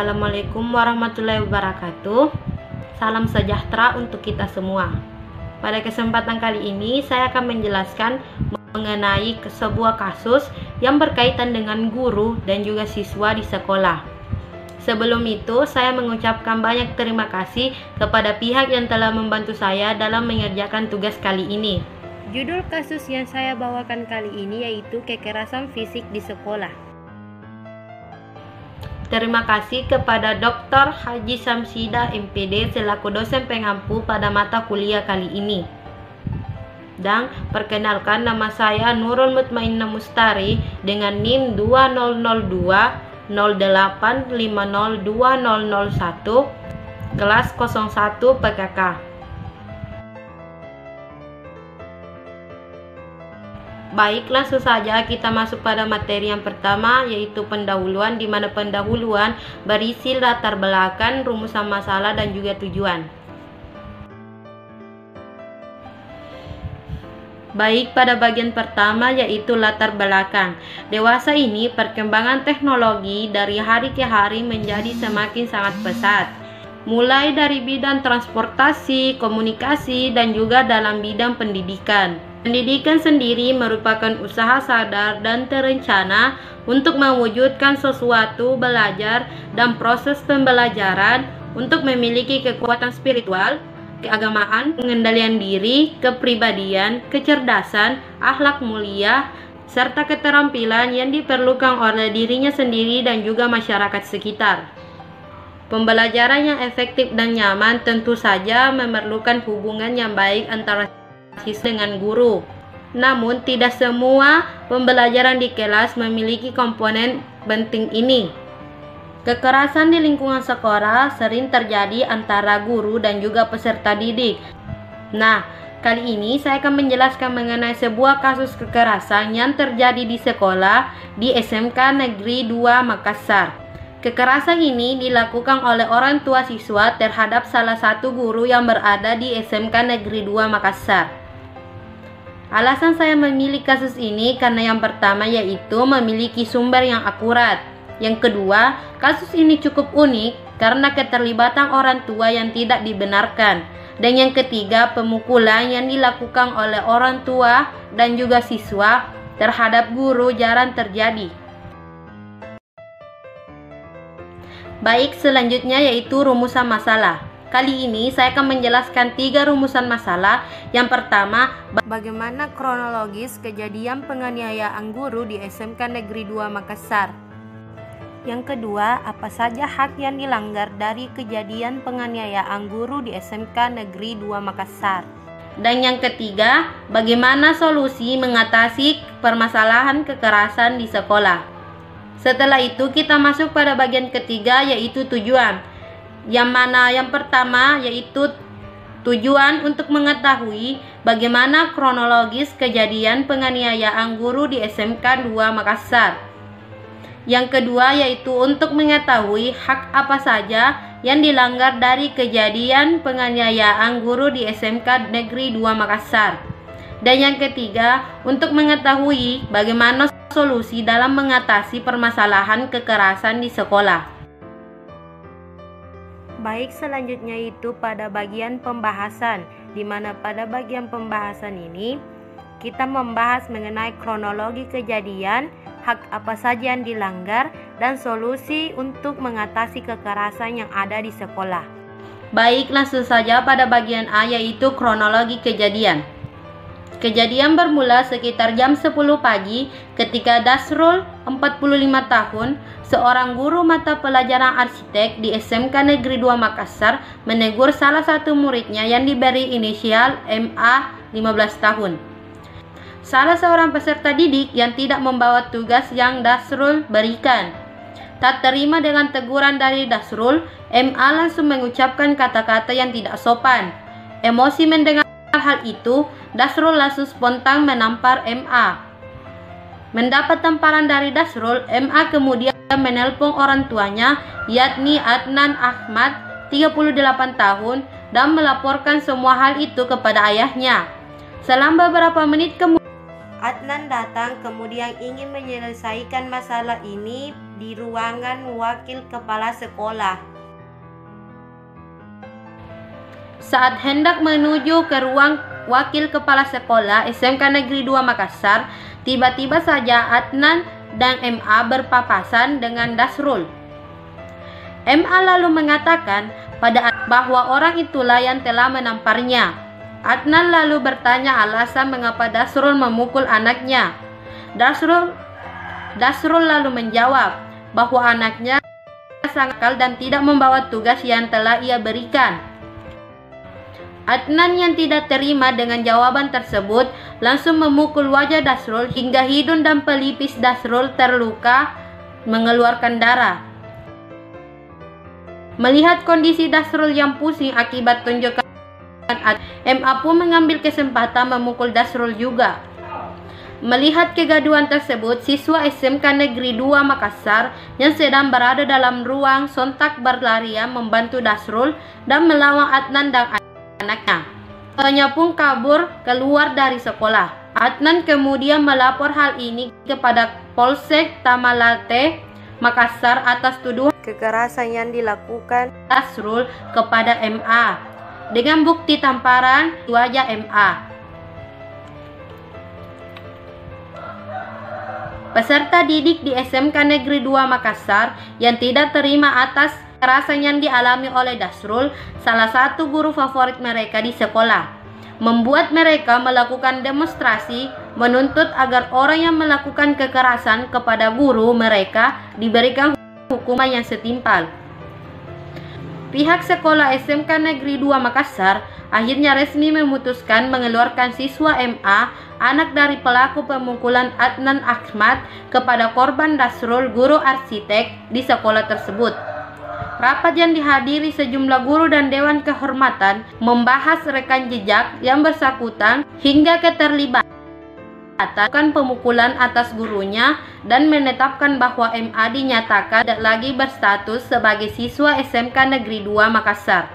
Assalamualaikum warahmatullahi wabarakatuh. Salam sejahtera untuk kita semua. Pada kesempatan kali ini saya akan menjelaskan mengenai sebuah kasus yang berkaitan dengan guru dan juga siswa di sekolah. Sebelum itu, saya mengucapkan banyak terima kasih kepada pihak yang telah membantu saya dalam mengerjakan tugas kali ini. Judul kasus yang saya bawakan kali ini yaitu kekerasan fisik di sekolah. Terima kasih kepada Dr. Haji Samsida MPD selaku dosen pengampu pada mata kuliah kali ini. Dan perkenalkan, nama saya Nurul Mutmainnah Mustari dengan NIM 2002 08502001 kelas 01 PKK. Baik, langsung saja kita masuk pada materi yang pertama, yaitu pendahuluan, di mana pendahuluan berisi latar belakang, rumusan masalah, dan juga tujuan. Baik, pada bagian pertama yaitu latar belakang. Dewasa ini perkembangan teknologi dari hari ke hari menjadi semakin sangat pesat. Mulai dari bidang transportasi, komunikasi, dan juga dalam bidang pendidikan. Pendidikan sendiri merupakan usaha sadar dan terencana untuk mewujudkan sesuatu belajar dan proses pembelajaran untuk memiliki kekuatan spiritual, keagamaan, pengendalian diri, kepribadian, kecerdasan, akhlak mulia, serta keterampilan yang diperlukan oleh dirinya sendiri dan juga masyarakat sekitar. Pembelajaran yang efektif dan nyaman tentu saja memerlukan hubungan yang baik antara siswa dengan guru. Namun tidak semua pembelajaran di kelas memiliki komponen penting ini. Kekerasan di lingkungan sekolah sering terjadi antara guru dan juga peserta didik. Nah, kali ini saya akan menjelaskan mengenai sebuah kasus kekerasan yang terjadi di sekolah di SMK Negeri 2 Makassar. Kekerasan ini dilakukan oleh orang tua siswa terhadap salah satu guru yang berada di SMK Negeri 2 Makassar. Alasan saya memilih kasus ini karena yang pertama yaitu memiliki sumber yang akurat. Yang kedua, kasus ini cukup unik karena keterlibatan orang tua yang tidak dibenarkan. Dan yang ketiga, pemukulan yang dilakukan oleh orang tua dan juga siswa terhadap guru jarang terjadi. Baik, selanjutnya yaitu rumusan masalah. Kali ini saya akan menjelaskan 3 rumusan masalah. Yang pertama, bagaimana kronologis kejadian penganiayaan guru di SMK Negeri 2 Makassar. Yang kedua, apa saja hak yang dilanggar dari kejadian penganiayaan guru di SMK Negeri 2 Makassar. Dan yang ketiga, bagaimana solusi mengatasi permasalahan kekerasan di sekolah. Setelah itu kita masuk pada bagian ketiga yaitu tujuan. Yang mana yang pertama yaitu tujuan untuk mengetahui bagaimana kronologis kejadian penganiayaan guru di SMK 2 Makassar. Yang kedua yaitu untuk mengetahui hak apa saja yang dilanggar dari kejadian penganiayaan guru di SMK Negeri 2 Makassar. Dan yang ketiga untuk mengetahui bagaimana solusi dalam mengatasi permasalahan kekerasan di sekolah. Baik, selanjutnya itu pada bagian pembahasan, di mana pada bagian pembahasan ini kita membahas mengenai kronologi kejadian, hak apa saja yang dilanggar, dan solusi untuk mengatasi kekerasan yang ada di sekolah. Baik, langsung saja pada bagian A yaitu kronologi kejadian. Kejadian bermula sekitar jam 10 pagi ketika Dasrul, 45 tahun, seorang guru mata pelajaran arsitek di SMK Negeri 2 Makassar, menegur salah satu muridnya yang diberi inisial MA, 15 tahun. Salah seorang peserta didik yang tidak membawa tugas yang Dasrul berikan. Tak terima dengan teguran dari Dasrul, MA langsung mengucapkan kata-kata yang tidak sopan. Emosi mendengar hal itu, Dasrul langsung spontan menampar MA. Mendapat tamparan dari Dasrul, MA kemudian menelpon orang tuanya, yakni Adnan Ahmad, 38 tahun, dan melaporkan semua hal itu kepada ayahnya. Selama beberapa menit kemudian, Adnan datang kemudian ingin menyelesaikan masalah ini di ruangan wakil kepala sekolah. Saat hendak menuju ke ruang wakil kepala sekolah SMK Negeri 2 Makassar, tiba-tiba saja Adnan dan MA berpapasan dengan Dasrul. MA lalu mengatakan bahwa orang itulah yang telah menamparnya. Adnan lalu bertanya alasan mengapa Dasrul memukul anaknya. Dasrul lalu menjawab bahwa anaknya sangat nakal dan tidak membawa tugas yang telah ia berikan. Adnan yang tidak terima dengan jawaban tersebut langsung memukul wajah Dasrul hingga hidung dan pelipis Dasrul terluka mengeluarkan darah. Melihat kondisi Dasrul yang pusing akibat tunjukan MA pun mengambil kesempatan memukul Dasrul juga. Melihat kegaduhan tersebut, siswa SMK Negeri 2 Makassar yang sedang berada dalam ruang sontak berlarian membantu Dasrul dan melawan Adnan dan anaknya. Keduanya pun kabur keluar dari sekolah. Adnan kemudian melapor hal ini kepada Polsek Tamalate Makassar atas tuduhan kekerasan yang dilakukan Dasrul kepada MA dengan bukti tamparan di wajah MA. Peserta didik di SMK Negeri 2 Makassar yang tidak terima atas kekerasan yang dialami oleh Dasrul, salah satu guru favorit mereka di sekolah, membuat mereka melakukan demonstrasi menuntut agar orang yang melakukan kekerasan kepada guru mereka diberikan hukuman yang setimpal. Pihak sekolah SMK Negeri 2 Makassar akhirnya resmi memutuskan mengeluarkan siswa MA, anak dari pelaku pemukulan Adnan Ahmad, kepada korban Dasrul, guru arsitek di sekolah tersebut. Rapat yang dihadiri sejumlah guru dan Dewan Kehormatan membahas rekam jejak yang bersangkutan hingga keterlibatan pemukulan atas gurunya dan menetapkan bahwa MA dinyatakan tidak lagi berstatus sebagai siswa SMK Negeri 2 Makassar.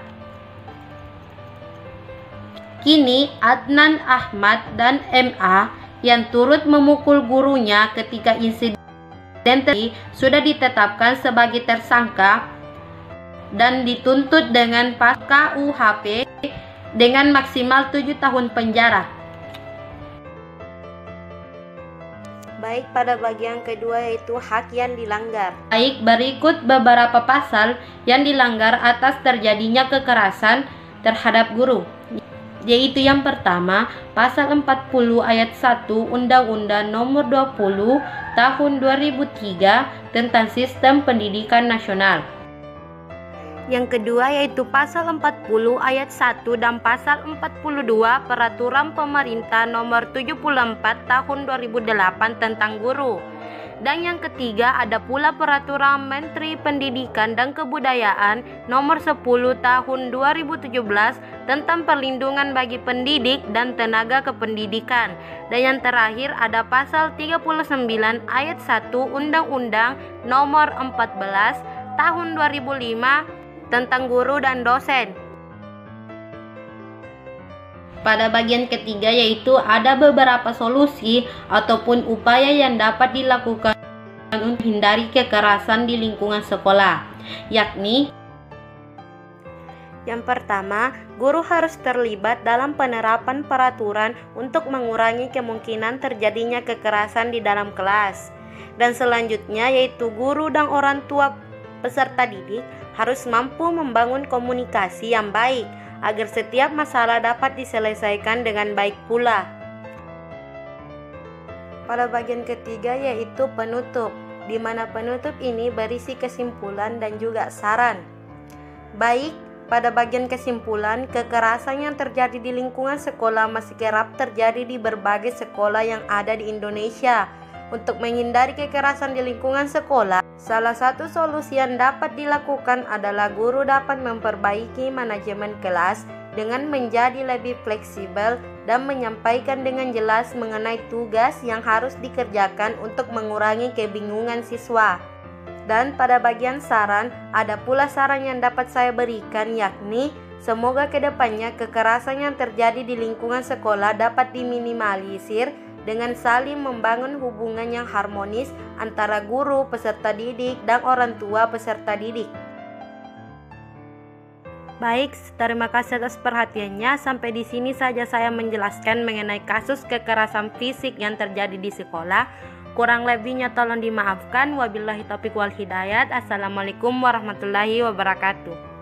Kini Adnan Ahmad dan MA yang turut memukul gurunya ketika insiden tadi sudah ditetapkan sebagai tersangka dan dituntut dengan pasal KUHP dengan maksimal 7 tahun penjara. Baik, pada bagian kedua yaitu hak yang dilanggar. Baik, berikut beberapa pasal yang dilanggar atas terjadinya kekerasan terhadap guru. Yaitu yang pertama, pasal 40 ayat 1 Undang-Undang Nomor 20 Tahun 2003 tentang Sistem Pendidikan Nasional. Yang kedua yaitu pasal 40 ayat 1 dan pasal 42 Peraturan Pemerintah Nomor 74 Tahun 2008 tentang guru. Dan yang ketiga ada pula Peraturan Menteri Pendidikan dan Kebudayaan Nomor 10 Tahun 2017 tentang perlindungan bagi pendidik dan tenaga kependidikan. Dan yang terakhir ada pasal 39 ayat 1 Undang-Undang Nomor 14 Tahun 2005 tentang guru dan dosen. Pada bagian ketiga yaitu ada beberapa solusi ataupun upaya yang dapat dilakukan untuk menghindari kekerasan di lingkungan sekolah, yakni yang pertama, guru harus terlibat dalam penerapan peraturan untuk mengurangi kemungkinan terjadinya kekerasan di dalam kelas. Dan selanjutnya yaitu guru dan orang tua peserta didik harus mampu membangun komunikasi yang baik agar setiap masalah dapat diselesaikan dengan baik pula. Pada bagian ketiga yaitu penutup, di mana penutup ini berisi kesimpulan dan juga saran. Baik, pada bagian kesimpulan, kekerasan yang terjadi di lingkungan sekolah masih kerap terjadi di berbagai sekolah yang ada di Indonesia. Untuk menghindari kekerasan di lingkungan sekolah, salah satu solusi yang dapat dilakukan adalah guru dapat memperbaiki manajemen kelas dengan menjadi lebih fleksibel dan menyampaikan dengan jelas mengenai tugas yang harus dikerjakan untuk mengurangi kebingungan siswa. Dan pada bagian saran, ada pula saran yang dapat saya berikan, yakni semoga kedepannya kekerasan yang terjadi di lingkungan sekolah dapat diminimalisir dengan saling membangun hubungan yang harmonis antara guru, peserta didik, dan orang tua peserta didik. Baik, terima kasih atas perhatiannya. Sampai di sini saja saya menjelaskan mengenai kasus kekerasan fisik yang terjadi di sekolah. Kurang lebihnya tolong dimaafkan. Wabillahi taufiq wal hidayat. Assalamualaikum warahmatullahi wabarakatuh.